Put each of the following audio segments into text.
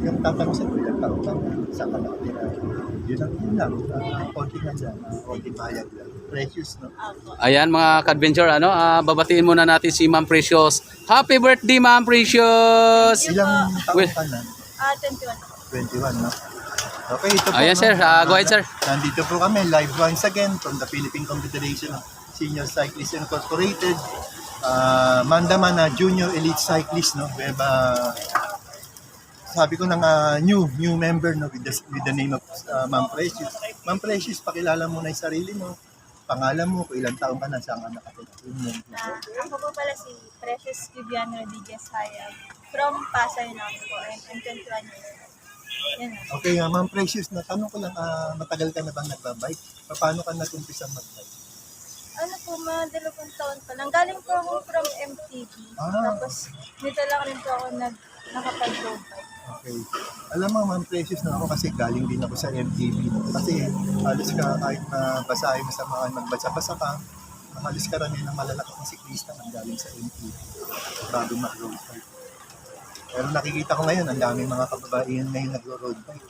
yung tatanong ko, ilang taon lang, saan ka nakatira. Yun lang, konti na dyan, konti bayad lang. Precious, no? Opo. Ayan mga ka-adventure, babatiin muna natin si Ma'am Precious. Happy birthday Ma'am Precious! Yun Ilang po. taon ka na? 21 po. 21, no? Okay, ito po. Ayan, no? sir. Go ahead, sir. Nandito po kami, live once again from the Philippine Confederation of Senior Cyclists Incorporated. Mandaman na Junior Elite Cyclist, no? We have, sabi ko ng new member, no, with the name of Ma'am Precious. Ma'am Precious, pakilala mo na yung sarili mo. Pangalan mo, kung ilang taon ka na, saan ka nakatira. Ako po pala si Precious Vivian Rodriguez Hayag from Pasay na po. I'm 21 years old. Yan na. Okay, Ma'am Precious, natanong ko lang, matagal ka na bang nagbabike? Paano ka nag-umpisa mag-bike? Ano po, mga 2 taon pa lang. Galing po ako from MTV. Tapos dito lang rin po ako nakapag-road bike. Okay. Alam mo, Ma'am Precious, na ako kasi galing din ako sa MTV. Kasi halos ka, kahit na basahin mo sa mga nagbasa-basa ka, halos karamihan ng malalakang siklista ang galing sa MTV bago mag-road bike. Pero nakikita ko ngayon, ang daming mga kababaihan ngayon nagro-road bike.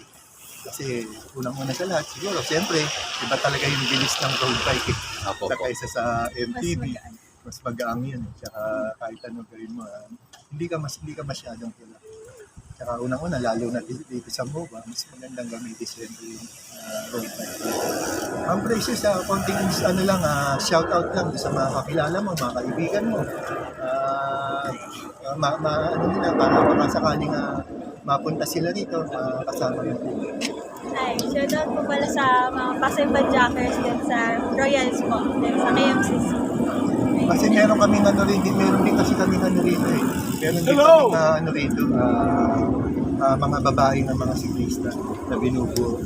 Kasi unang-una sa lahat, siguro, siyempre, iba talaga yung bilis ng road bike Apo, sa kaysa sa MTV. Mas magaan. Mas magaang yun. Tsaka kahit anong gawin mo, hindi ka masyadong kila. Tsaka unang-una, lalo na dito sa MOBA, mas magandang gamitin siyempre yung road bike. Ang Precious, konting shout out lang sa mga kakilala mo, mga kaibigan mo. Para sakaling mapunta sila dito, kasama mo. Ay, shoutout po pala sa mga Pasay Badjackers din sa Royals po, din sa KMCC. Kasi meron din kasi kami rito eh. Meron din kami rito, mga babae ng mga siklista na binubuo.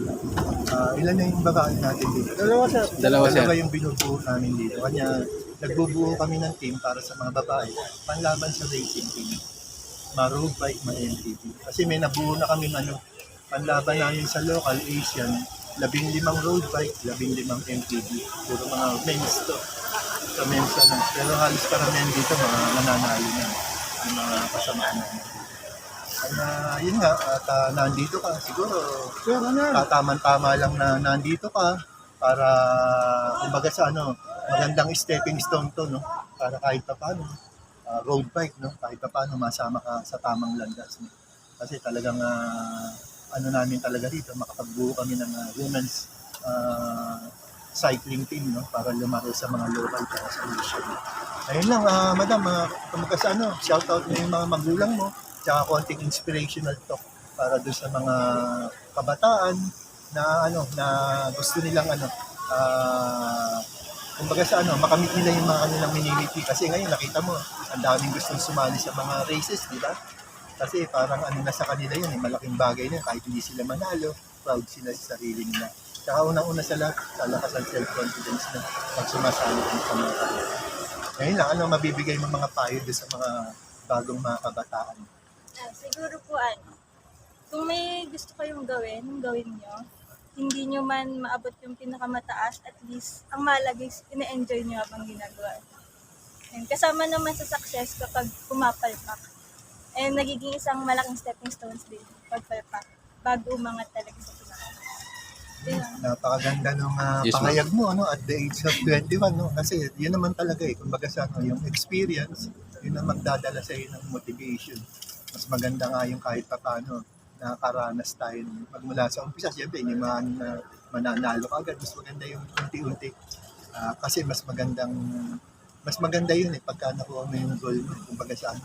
Ilan na yung babae natin dito? Dalawa, sir. Dalawa yung binubuo namin dito. Kanya, nagbubuo kami ng team para sa mga babae, panlaban sa racing team. Ma-road bike, ma-MTB. Kasi may nabuo na kami panlaban namin sa local Asian, 15 road bike, 15 MTB. Puro mga men's to. Sa men's na. Pero halos karamihan dito, mga nananalo na. Yung mga kasamaan namin. Kaya yun nga, at nandito ka, siguro, tama lang na nandito ka para, kumbaga sa magandang stepping stone to, no? Para kahit pa paano, road bike, no? Kahit pa paano, masama ka sa tamang landas, no? Kasi talagang, namin talaga dito, makapagbuo kami ng women's cycling team, no? Para lumaro sa mga local para sa Asian. Ayun lang, madam, kumbaga sa shout out mo yung mga magulang mo, tsaka konting inspirational talk para doon sa mga kabataan na na gusto nilang kumbaga sa makamit nila yung mga kanilang minimiti. Kasi ngayon nakita mo, ang daming gustong sumali sa mga races, di ba? Kasi parang na sa kanila yun, malaking bagay na kahit hindi sila manalo, proud sila sa sarili nila. Tsaka unang-una sa lahat, lakas ang self-confidence na pag sumasali sa mga kanila. Ngayon lang, mabibigay mo mga payo doon sa mga bagong mga kabataan? Siguro po kung may gusto kayong gawin nyo. Hindi nyo man maabot yung pinakamataas, at least ang mahalaga is ina-enjoy nyo habang ginagawa. And kasama naman sa success kapag pumapalpak. And nagiging isang malaking stepping stones din pagpalpak bago umangat talaga sa pinaka. Napakaganda ng Yes, pahayag mo at the age of 21, no? Kasi yun naman talaga kumbaga sa yung experience, yun ang magdadala sa iyo ng motivation. Mas maganda nga yung kahit pa paano nakakaranas tayo magmula sa umpisa. Siyempre, hindi mananalo ka agad. Mas maganda yung unti-unti. Kasi mas maganda yun pagka nakuha mo yung goal mo. Kumbaga sa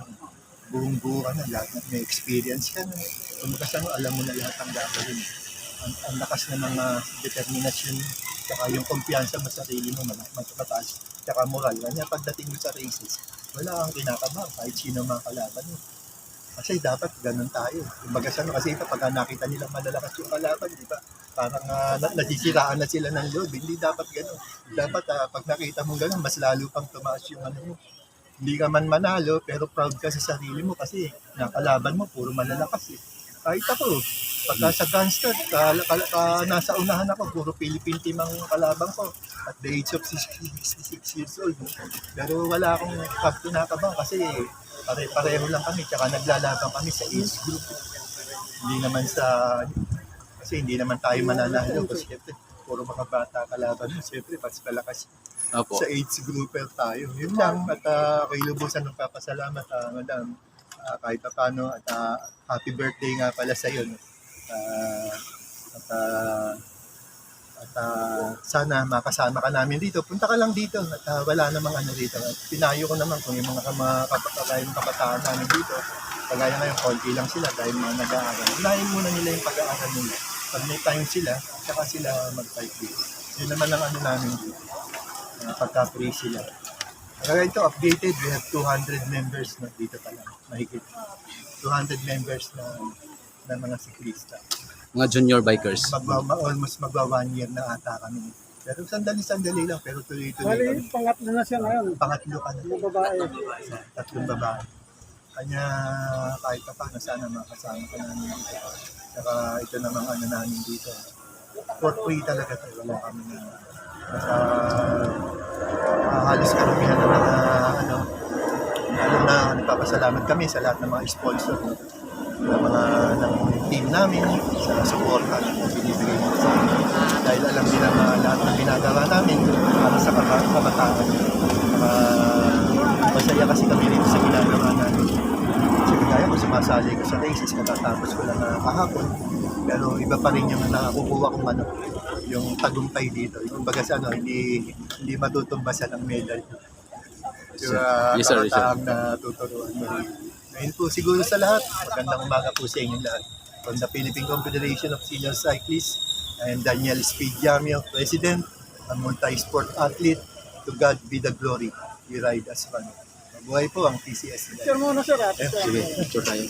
buong-buo ka na, lahat may experience ka na. Kumbaga sa alam mo na lahat ang gagawin. Ang lakas ng mga determinasyon, tsaka yung kumpiyansa mo sa sarili mo, mataas, tsaka moral. Kanya pagdating mo sa races, wala kang kinakabahan kahit sino mga kalaban mo. Kasi dapat ganun tayo. Kumbaga kasi pag nakita nila malalakas yung kalaban, di ba? Parang nasisiraan na sila ng loob. Hindi dapat ganun. Dapat pag nakita mo ganun, mas lalo pang tumaas yung mo. Hindi ka man manalo, pero proud ka sa sarili mo kasi nakalaban mo, puro malalakas Kahit ako, pagka sa Gunstad, nasa unahan ako, puro Philippine team ang kalabang ko at the age of 66 years old. Pero wala akong kinakabahan kasi pare-pareho lang kami, tsaka naglalaban kami sa age group. Hindi naman kasi hindi naman tayo mananalo. Kasi syempre, puro mga bata kalaban. Syempre, mas malakas Opo. sa age grouper tayo. Yun lang. At kay lubusan ng papasalamat, madam. Kahit pa paano. At happy birthday nga pala sa iyo. No? Ah, at sana makasama ka namin dito. Punta ka lang dito at wala namang ano dito. At pinayo ko naman kung yung mga kabataan namin dito, kagaya ngayon, konti lang sila dahil mga nag-aaral. Unahin muna nila yung pag-aaral nila. Pag may time sila, saka sila mag-fight dito. Yun naman ang ano namin dito. Pagka-free sila. Kaya ito, updated, we have 200 members na dito pa lang. Mahigit. 200 members na mga siklista. Mga junior bikers. Almost magwa 1 year na ata kami. Pero sandali-sandali lang, pero tuloy-tuloy Bali, kami. pangatlo na siya ngayon. Pangatlo ka na. Yung babae. Tatlong babae. Kanya kahit pa paano, sana makasama ka namin dito. Saka ito namang ano namin dito. For free talaga ito. Wala kami na halos karamihan ng mga lalo na nagpapasalamat kami sa lahat ng mga sponsor ng team namin sa suporta na binibigay nila sa amin. Dahil alam nila na lahat ng ginagawa namin para sa kabataan. Masaya kasi kami dito sa ginagawa namin. Kasi kaya ko sumasali ko sa races, katatapos ko lang kahapon. Pero iba pa rin yung nakakukuha kong yung tagumpay dito. Yung baga sa hindi matutumbasan ang medal. Yung Yes, sir. Yes, sir. kabataang natuturuan mo rin. Ngayon po siguro sa lahat, magandang umaga po sa inyong lahat. From the Philippine Confederation of Senior Cyclists, I am Daniel Spidiamio, President, a multi-sport athlete. To God be the glory. We ride as one. Mabuhay po ang PCS. Picture muna sir. Sige, picture tayo.